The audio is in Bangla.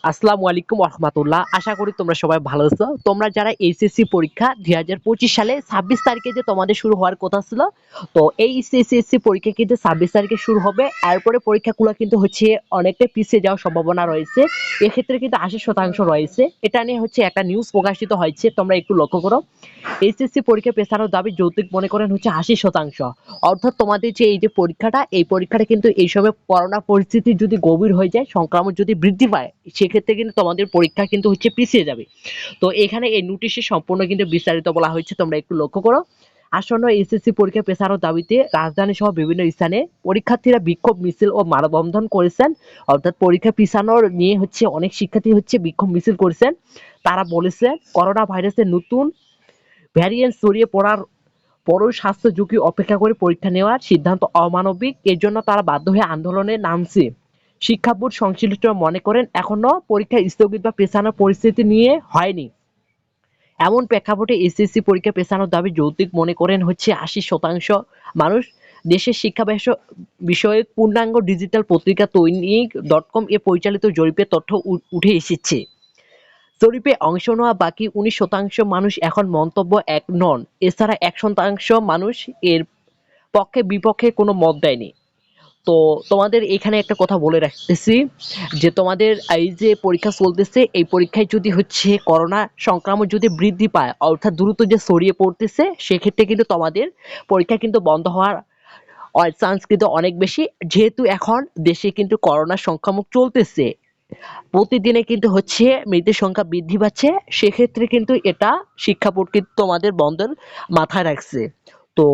আসসালামু আলাইকুম রহমতুল্লাহ। আশা করি তোমরা সবাই ভালো আছো। তোমরা যারা এইচএসসি পরীক্ষা 2025 সালে 26 তারিখে যে তোমাদের শুরু হওয়ার কথা ছিল, তো এই এইচএসসি পরীক্ষা কিন্তু 26 তারিখে শুরু হবে। এরপরে পরীক্ষাগুলো কিন্তু হচ্ছে অনেকটা পিছিয়ে যাওয়ার সম্ভাবনা রয়েছে। এক্ষেত্রে কিন্তু 80% রয়েছে। এটা নিয়ে হচ্ছে একটা নিউজ প্রকাশিত হয়েছে, তোমরা একটু লক্ষ্য করো। এইচএসসি পরীক্ষা পেছানোর দাবি যৌতুক মনে করেন হচ্ছে 80%। অর্থাৎ তোমাদের যে এই যে পরীক্ষাটা, এই পরীক্ষাটা কিন্তু এই সময় করোনা পরিস্থিতি যদি গভীর হয়ে যায়, সংক্রমণ যদি বৃদ্ধি পায়, সেক্ষেত্রে কিন্তু তোমাদের পরীক্ষা কিন্তু হচ্ছে পিছিয়ে যাবে। তো এখানে এই নোটিশে সম্পূর্ণ কিন্তু বিস্তারিত বলা হয়েছে, তোমরা একটু লক্ষ্য করো। আসন্ন এসএসসি পরীক্ষা পেছানোর দাবিতে রাজধানী সহ বিভিন্ন স্থানে পরীক্ষার্থীরা বিক্ষোভ মিছিল ও মানববন্ধন করেছেন। অর্থাৎ পরীক্ষা পিছানোর নিয়ে হচ্ছে অনেক শিক্ষার্থী হচ্ছে বিক্ষোভ মিছিল করেছেন। তারা বলেছে করোনা ভাইরাসের নতুন ভ্যারিয়েন্ট ছড়িয়ে পড়ার পরও স্বাস্থ্য ঝুঁকি উপেক্ষা করে পরীক্ষা নেওয়ার সিদ্ধান্ত অমানবিক। এর জন্য তারা বাধ্য হয়ে আন্দোলনে নামছে। শিক্ষা বোর্ড সংশ্লিষ্টরা মনে করেন এখনো পরীক্ষা স্থগিত বা পেছানোর পরিস্থিতি নিয়ে হয়নি। এমন প্রেক্ষাপটে এসএসসি পরীক্ষা পেছানোর দাবি যৌক্তিক মনে করেন হচ্ছে 80% মানুষ। দেশের শিক্ষা বিষয়ক পূর্ণাঙ্গ ডিজিটাল পত্রিকা দৈনিক.com এ পরিচালিত জরিপে তথ্য উঠে এসেছে। জরিপে অংশ নেওয়া বাকি 19% মানুষ এখন মন্তব্য এক নন। এছাড়া 1% মানুষ এর পক্ষে বিপক্ষে কোনো মত দেয়নি। তো তোমাদের এখানে একটা কথা বলে রাখতেছি, যে তোমাদের এই যে পরীক্ষা চলতেছে, এই পরীক্ষায় যদি হচ্ছে করোনা সংক্রমণ যদি বৃদ্ধি পায়, অর্থাৎ দ্রুত যে ছড়িয়ে পড়তেছে, সেক্ষেত্রে কিন্তু তোমাদের পরীক্ষা কিন্তু বন্ধ হওয়ার চান্স কিন্তু অনেক বেশি। যেহেতু এখন দেশে কিন্তু করোনা সংক্রমণ চলতেছে, প্রতিদিনে কিন্তু হচ্ছে মৃতের সংখ্যা বৃদ্ধি পাচ্ছে। সেক্ষেত্রে কিন্তু এটা শিক্ষা বোর্ড কিন্তু তোমাদের বন্ধের মাথায় রাখছে। তো